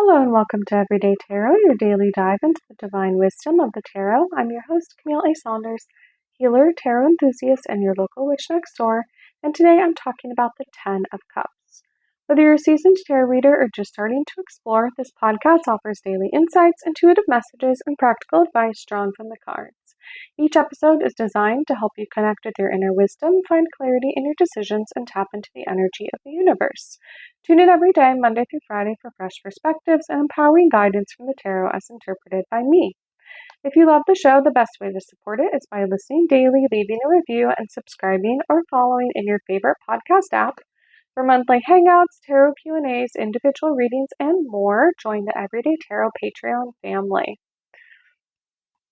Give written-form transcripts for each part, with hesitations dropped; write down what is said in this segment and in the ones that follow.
Hello and welcome to Everyday Tarot, your daily dive into the divine wisdom of the tarot. I'm your host, Camille A. Saunders, healer, tarot enthusiast, and your local witch next door. And today I'm talking about the Ten of Cups. Whether you're a seasoned tarot reader or just starting to explore, this podcast offers daily insights, intuitive messages, and practical advice drawn from the cards. Each episode is designed to help you connect with your inner wisdom, find clarity in your decisions, and tap into the energy of the universe. Tune in every day, Monday through Friday, for fresh perspectives and empowering guidance from the tarot as interpreted by me. If you love the show, the best way to support it is by listening daily, leaving a review, and subscribing or following in your favorite podcast app. For monthly hangouts, tarot Q&As, individual readings, and more, join the Everyday Tarot Patreon family.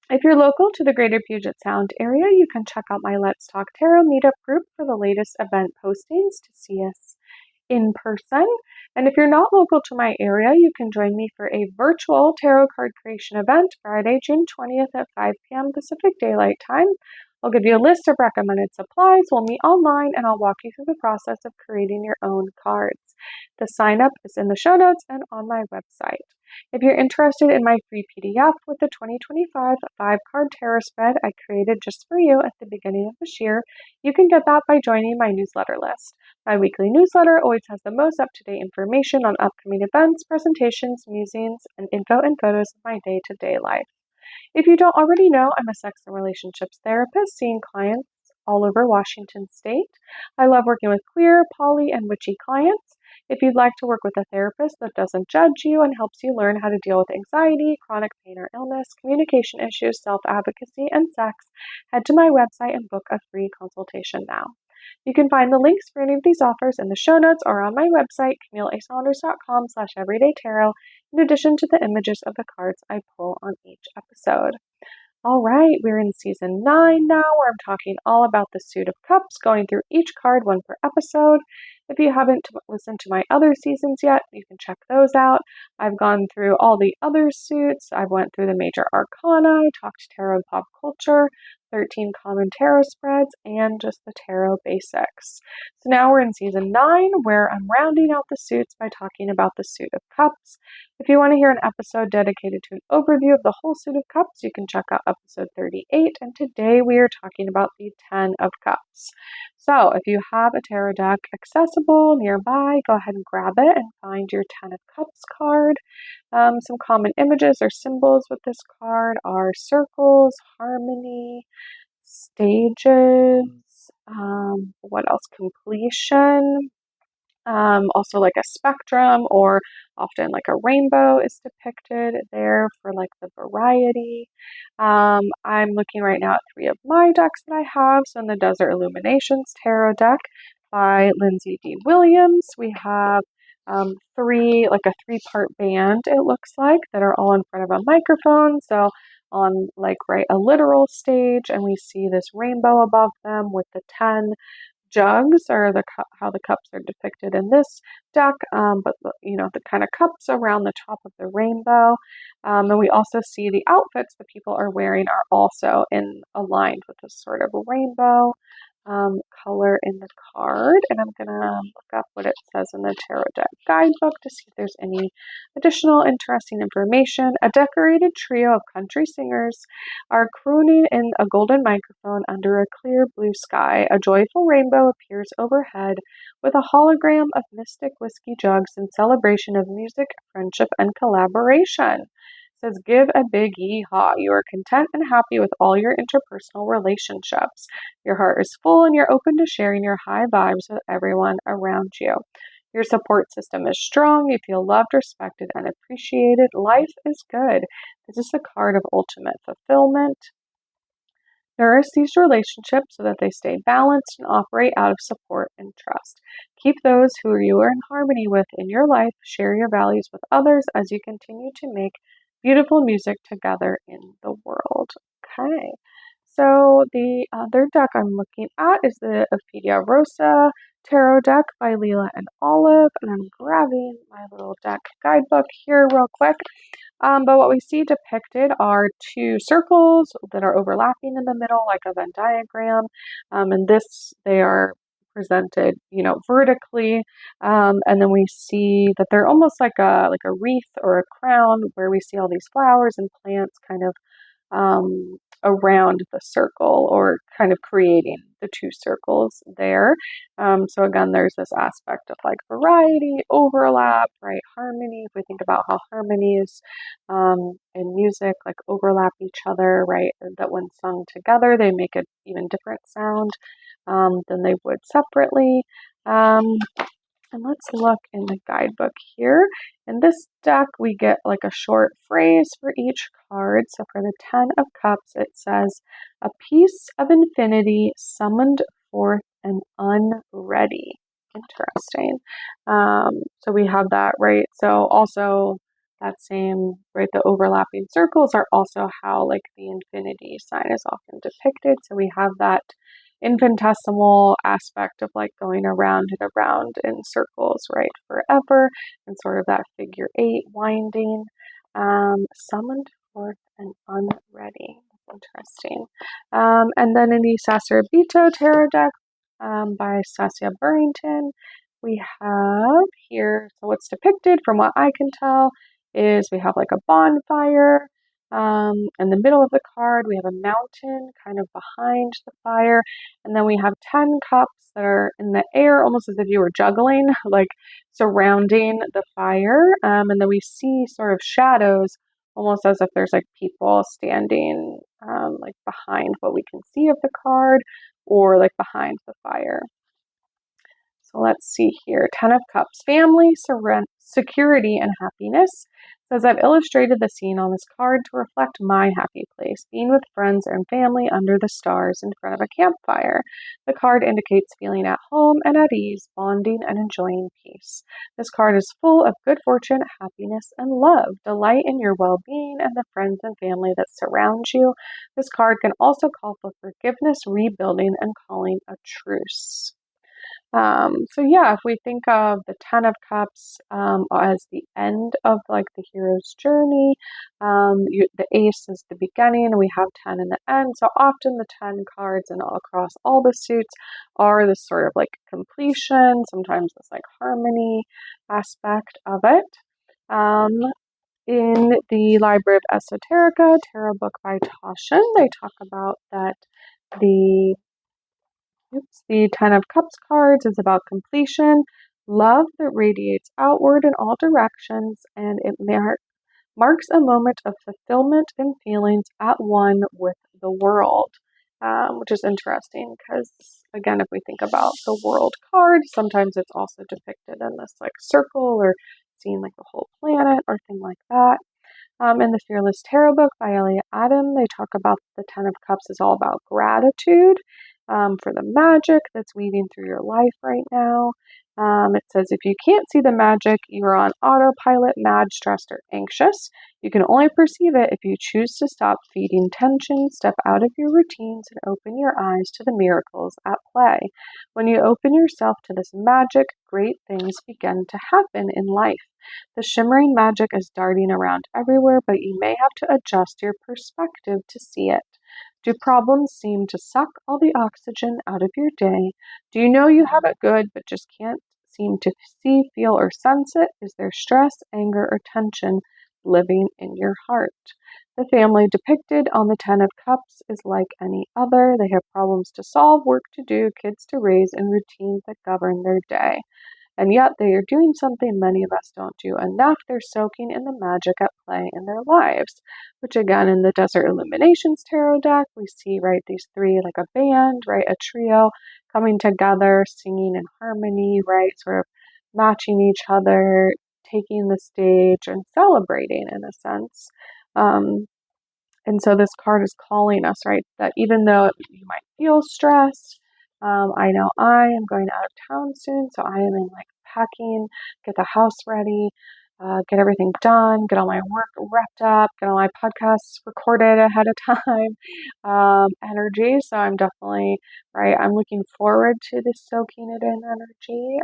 If you're local to the greater Puget Sound area, you can check out my Let's Talk Tarot meetup group for the latest event postings to see us in person. And if you're not local to my area, you can join me for a virtual tarot card creation event Friday, June 20th at 5 p.m. Pacific Daylight Time. I'll give you a list of recommended supplies. We'll meet online and I'll walk you through the process of creating your own cards. The sign up is in the show notes and on my website. If you're interested in my free PDF with the 2025 5-card tarot spread I created just for you at the beginning of this year, you can get that by joining my newsletter list. My weekly newsletter always has the most up-to-date information on upcoming events, presentations, musings, and info and photos of my day-to-day life. If you don't already know, I'm a sex and relationships therapist seeing clients all over Washington state. I love working with queer, poly, and witchy clients. If you'd like to work with a therapist that doesn't judge you and helps you learn how to deal with anxiety, chronic pain or illness, communication issues, self-advocacy, and sex, head to my website and book a free consultation now. You can find the links for any of these offers in the show notes or on my website, CamilleASaunders.com/everydaytarot, in addition to the images of the cards I pull on each episode. All right, we're in season 9 now, where I'm talking all about the Suit of Cups, going through each card, one per episode. If you haven't listened to my other seasons yet, you can check those out. I've gone through all the other suits. I went through the major arcana, I talked tarot and pop culture, 13 common tarot spreads, and just the tarot basics. So now we're in season 9, where I'm rounding out the suits by talking about the Suit of Cups. If you want to hear an episode dedicated to an overview of the whole Suit of Cups, you can check out episode 38, and today we are talking about the 10 of Cups. So if you have a tarot deck accessible nearby, go ahead and grab it and find your 10 of Cups card. Some common images or symbols with this card are circles, harmony, stages, what else? Completion. Also like a spectrum, or often like a rainbow is depicted there for like the variety. I'm looking right now at 3 of my decks that I have. So in the Desert Illuminations Tarot deck by Lindsay D. Williams, we have like a 3-part band, it looks like, that are all in front of a microphone. So on like a literal stage, and we see this rainbow above them with the 10 jugs, or how the cups are depicted in this deck, but the kind of cups around the top of the rainbow. And we also see the outfits that people are wearing are also aligned with this sort of rainbow color in the card. And I'm going to look up what it says in the Tarot Deck Guidebook to see if there's any additional interesting information. A decorated trio of country singers are crooning in a golden microphone under a clear blue sky. A joyful rainbow appears overhead with a hologram of mystic whiskey jugs in celebration of music, friendship, and collaboration. It says, give a big yee-haw. You are content and happy with all your interpersonal relationships. Your heart is full and you're open to sharing your high vibes with everyone around you. Your support system is strong. You feel loved, respected, and appreciated. Life is good. This is the card of ultimate fulfillment. Nourish these relationships so that they stay balanced and operate out of support and trust. Keep those who you are in harmony with in your life. Share your values with others as you continue to make beautiful music together in the world. Okay, so the other deck I'm looking at is the Ophelia Rosa Tarot deck by Leela and Olive, and I'm grabbing my little deck guidebook here real quick. But what we see depicted are 2 circles that are overlapping in the middle, like a Venn diagram. And they are presented, vertically. And then we see that they're almost like a wreath or a crown where we see all these flowers and plants kind of around the circle, or kind of creating the two circles there. So again, there's this aspect of like variety, overlap, right? Harmony. If we think about how harmonies in music like overlap each other, right? That when sung together, they make an even different sound than they would separately. And let's look in the guidebook here. In this deck, we get like a short phrase for each card. So for the Ten of Cups, it says, a piece of infinity summoned forth and unready. Interesting. So we have that, right? So also that same, right, the overlapping circles are also how like the infinity sign is often depicted. So we have that infinitesimal aspect of like going around and around in circles, right, forever, and sort of that figure eight winding, summoned forth and unready. Interesting. And then in the Sassurabito Tarot deck by Sasia Burrington, we have here, so what's depicted from what I can tell is we have like a bonfire. In the middle of the card, we have a mountain kind of behind the fire. And then we have 10 cups that are in the air, almost as if you were juggling, like surrounding the fire. And then we see sort of shadows, almost as if there's like people standing like behind what we can see of the card, or like behind the fire. So let's see here. Ten of Cups, family, security, and happiness. Says, I've illustrated the scene on this card to reflect my happy place, being with friends and family under the stars in front of a campfire. The card indicates feeling at home and at ease, bonding and enjoying peace. This card is full of good fortune, happiness, and love. Delight in your well-being and the friends and family that surround you. This card can also call for forgiveness, rebuilding, and calling a truce. So yeah, if we think of the Ten of Cups as the end of like the hero's journey, the Ace is the beginning, and we have 10 in the end. So often the 10 cards and all across all the suits are this sort of like completion, sometimes this like harmony aspect of it. In the Library of Esoterica tarot book by Toshin, they talk about that the the Ten of Cups cards is about completion, love that radiates outward in all directions, and it marks a moment of fulfillment and feelings at one with the world, which is interesting because, again, if we think about the world card, sometimes it's also depicted in this like circle or seeing like the whole planet or thing like that. In the Fearless Tarot book by Elliot Adam, they talk about the Ten of Cups is all about gratitude for the magic that's weaving through your life right now. It says, if you can't see the magic, you're on autopilot, mad, stressed, or anxious. You can only perceive it if you choose to stop feeding tension, step out of your routines, and open your eyes to the miracles at play. When you open yourself to this magic, great things begin to happen in life. The shimmering magic is darting around everywhere, but you may have to adjust your perspective to see it. Do problems seem to suck all the oxygen out of your day? Do you know you have it good, but just can't seem to see, feel, or sense it? Is there stress, anger, or tension living in your heart? The family depicted on the Ten of Cups is like any other. They have problems to solve, work to do, kids to raise, and routines that govern their day. And yet they are doing something many of us don't do enough. They're soaking in the magic at play in their lives, which again, in the Desert Illuminations Tarot deck, we see, right, these three, like a band, right, a trio coming together, singing in harmony, right, sort of matching each other, taking the stage and celebrating in a sense. And so this card is calling us, right, that even though you might feel stressed, I know I am going out of town soon, so I am in like packing, get the house ready, get everything done, get all my work wrapped up, get all my podcasts recorded ahead of time, energy. So I'm definitely, right, I'm looking forward to this soaking it in energy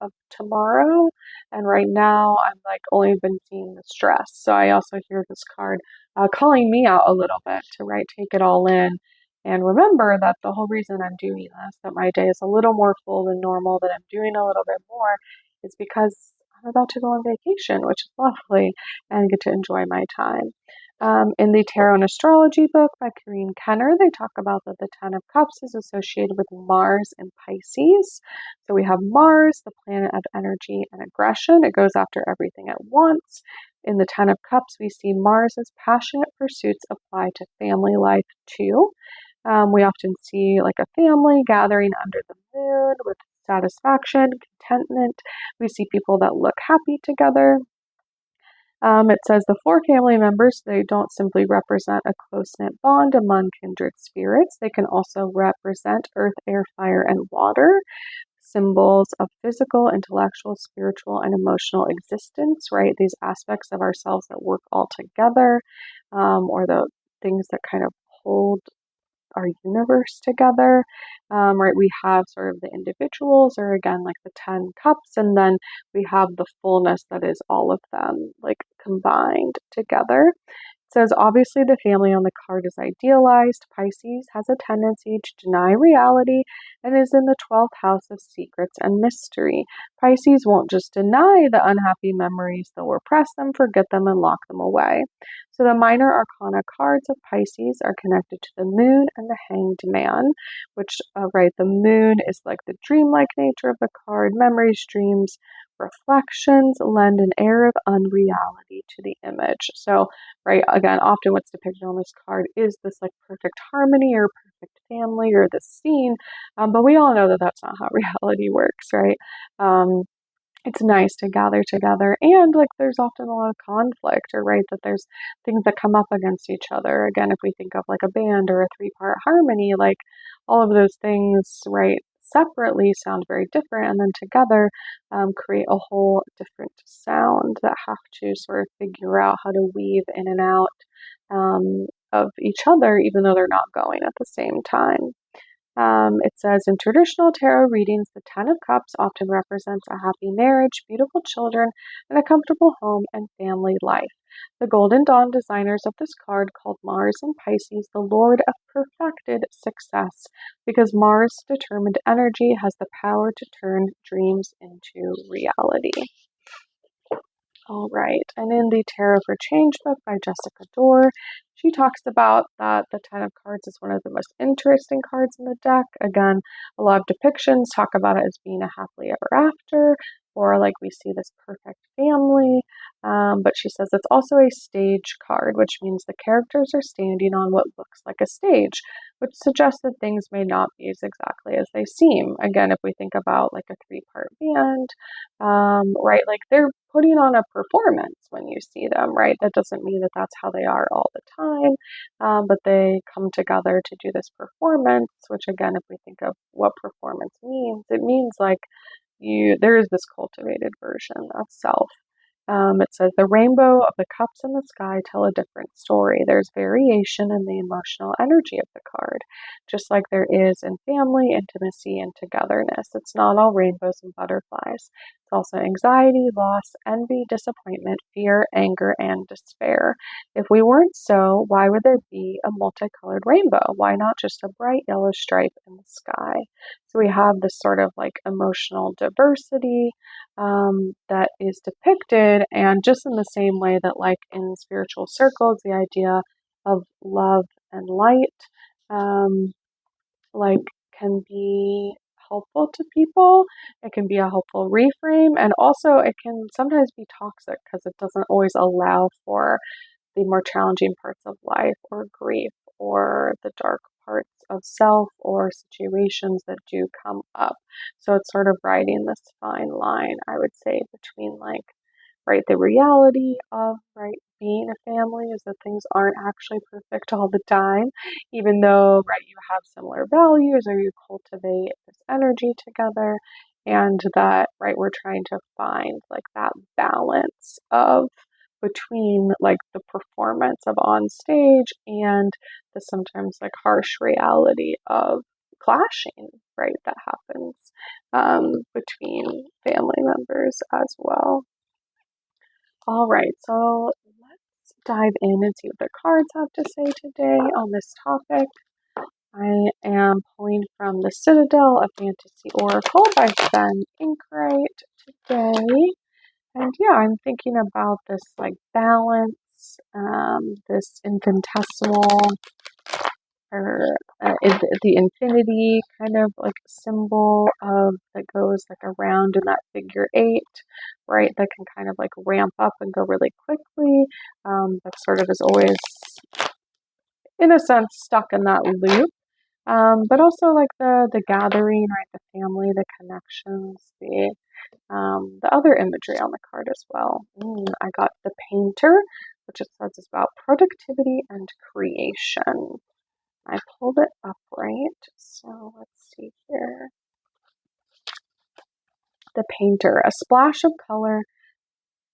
of tomorrow. And right now I'm like only been seeing the stress. So I also hear this card calling me out a little bit to, right, take it all in And remember that the whole reason I'm doing this, that my day is a little more full than normal, that I'm doing a little bit more, is because I'm about to go on vacation, which is lovely, and get to enjoy my time. In the Tarot and Astrology book by Karine Kenner, they talk about that the Ten of Cups is associated with Mars and Pisces. So we have Mars, the planet of energy and aggression. It goes after everything at once. In the Ten of Cups, we see Mars' passionate pursuits apply to family life too. We often see like a family gathering under the moon with satisfaction, contentment. We see people that look happy together. It says the four family members, they don't simply represent a close-knit bond among kindred spirits. They can also represent earth, air, fire, and water, symbols of physical, intellectual, spiritual, and emotional existence, right? These aspects of ourselves that work all together, or the things that kind of hold our universe together, right? We have sort of the individuals, or again, like the 10 cups, and then we have the fullness that is all of them, like combined together. It says, obviously, the family on the card is idealized. Pisces has a tendency to deny reality and is in the 12th house of secrets and mystery. Pisces won't just deny the unhappy memories, they'll repress them, forget them, and lock them away. So the minor arcana cards of Pisces are connected to the moon and the hanged man, which, right, the moon is like the dreamlike nature of the card. Memories, dreams, reflections lend an air of unreality to the image. So, right, again, often what's depicted on this card is this like perfect harmony or perfect family or this scene, but we all know that that's not how reality works, right? It's nice to gather together, and like there's often a lot of conflict, or right, that there's things that come up against each other. Again, if we think of like a band or a three-part harmony, like all of those things, right, separately sound very different, and then together create a whole different sound that have to sort of figure out how to weave in and out of each other, even though they're not going at the same time. It says in traditional tarot readings, the Ten of Cups often represents a happy marriage, beautiful children, and a comfortable home and family life. The Golden Dawn designers of this card called Mars and Pisces the Lord of perfected success, because Mars' determined energy has the power to turn dreams into reality. All right, and in the Tarot for Change book by Jessica Dorr, she talks about that the Ten of Cards is one of the most interesting cards in the deck. Again, a lot of depictions talk about it as being a happily ever after, or like we see this perfect family. But she says it's also a stage card, which means the characters are standing on what looks like a stage, which suggests that things may not be as exactly as they seem. Again, if we think about like a three-part band, right? Like they're putting on a performance when you see them, right? That doesn't mean that that's how they are all the time, but they come together to do this performance, which again, if we think of what performance means, it means like there is this cultivated version of self. It says the rainbow of the cups in the sky tell a different story. There's variation in the emotional energy of the card, just like there is in family, intimacy, and togetherness. It's not all rainbows and butterflies. It's also anxiety, loss, envy, disappointment, fear, anger, and despair. If we weren't so, why would there be a multicolored rainbow? Why not just a bright yellow stripe in the sky? So we have this sort of like emotional diversity that is depicted, and just in the same way that like in spiritual circles, the idea of love and light like can be helpful to people. It can be a helpful reframe, and also it can sometimes be toxic because it doesn't always allow for the more challenging parts of life, or grief, or the dark parts of self, or situations that do come up. So it's sort of riding this fine line, I would say, between like, right, the reality of, right, being a family is that things aren't actually perfect all the time, even though, right, you have similar values or you cultivate this energy together, and that, right, we're trying to find like that balance of between like the performance of on stage and the sometimes like harsh reality of clashing, right, that happens between family members as well. All right, so let's dive in and see what the cards have to say today on this topic. I am pulling from the Citadel of Fantasy Oracle by Ben Inkwright today. And yeah, I'm thinking about this like balance, this infinitesimal or the infinity kind of like symbol of that goes like around in that figure eight, right? That can kind of like ramp up and go really quickly. That sort of is always, in a sense, stuck in that loop. But also like the gathering, right? The family, the connections, the other imagery on the card as well. I got the painter, which it says is about productivity and creation. I pulled it up right, so let's see here. The painter, a splash of color,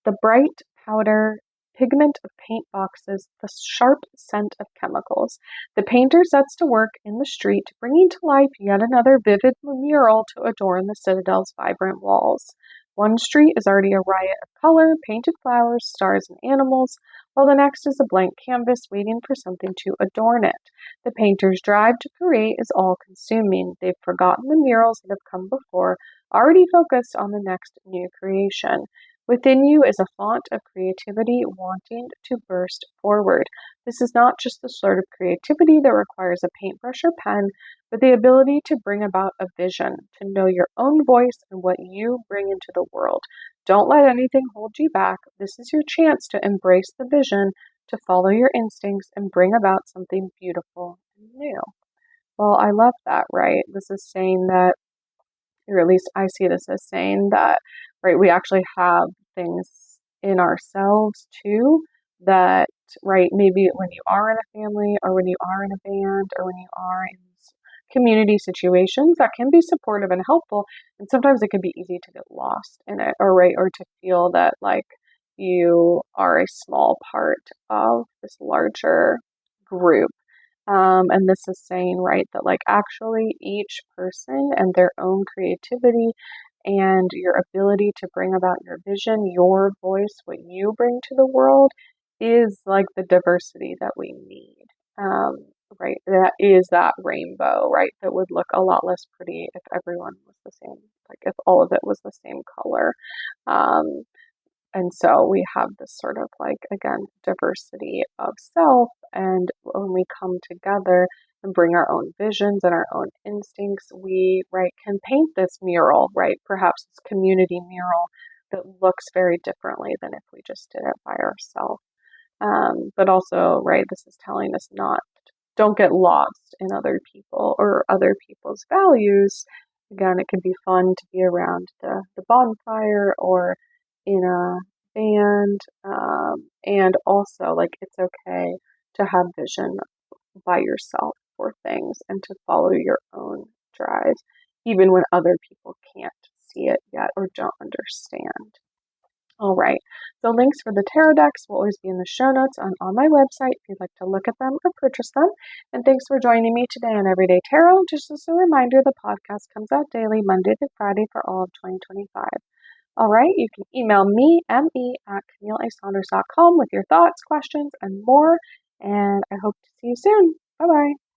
the bright powder pigment of paint boxes, the sharp scent of chemicals. The painter sets to work in the street, bringing to life yet another vivid mural to adorn the Citadel's vibrant walls. One street is already a riot of color, painted flowers, stars, and animals, while the next is a blank canvas waiting for something to adorn it. The painter's drive to create is all-consuming. They've forgotten the murals that have come before, already focused on the next new creation. Within you is a font of creativity wanting to burst forward. This is not just the sort of creativity that requires a paintbrush or pen, but the ability to bring about a vision, to know your own voice and what you bring into the world. Don't let anything hold you back. This is your chance to embrace the vision, to follow your instincts, and bring about something beautiful and new. Well, I love that, right? This is saying that, or at least I see this as saying that, right, we actually have things in ourselves too that, right, maybe when you are in a family or when you are in a band or when you are in community situations that can be supportive and helpful, and sometimes it can be easy to get lost in it, or right, or to feel that like you are a small part of this larger group. And this is saying, right, that like actually each person and their own creativity and your ability to bring about your vision, your voice, what you bring to the world is like the diversity that we need. Right, that is that rainbow, right, that would look a lot less pretty if everyone was the same, like if all of it was the same color. Um, and so we have this sort of like, again, diversity of self. And when we come together and bring our own visions and our own instincts, we, right, can paint this mural, right? Perhaps this community mural that looks very differently than if we just did it by ourselves. But also, right, this is telling us don't get lost in other people or other people's values. Again, it can be fun to be around the bonfire or in a band. And also, like, it's okay to have vision by yourself for things and to follow your own drive, even when other people can't see it yet or don't understand. All right. So links for the tarot decks will always be in the show notes on my website if you'd like to look at them or purchase them. And thanks for joining me today on Everyday Tarot. Just as a reminder, the podcast comes out daily, Monday through Friday for all of 2025. All right. You can email me, me@CamilleASaunders.com with your thoughts, questions, and more. And I hope to see you soon. Bye-bye.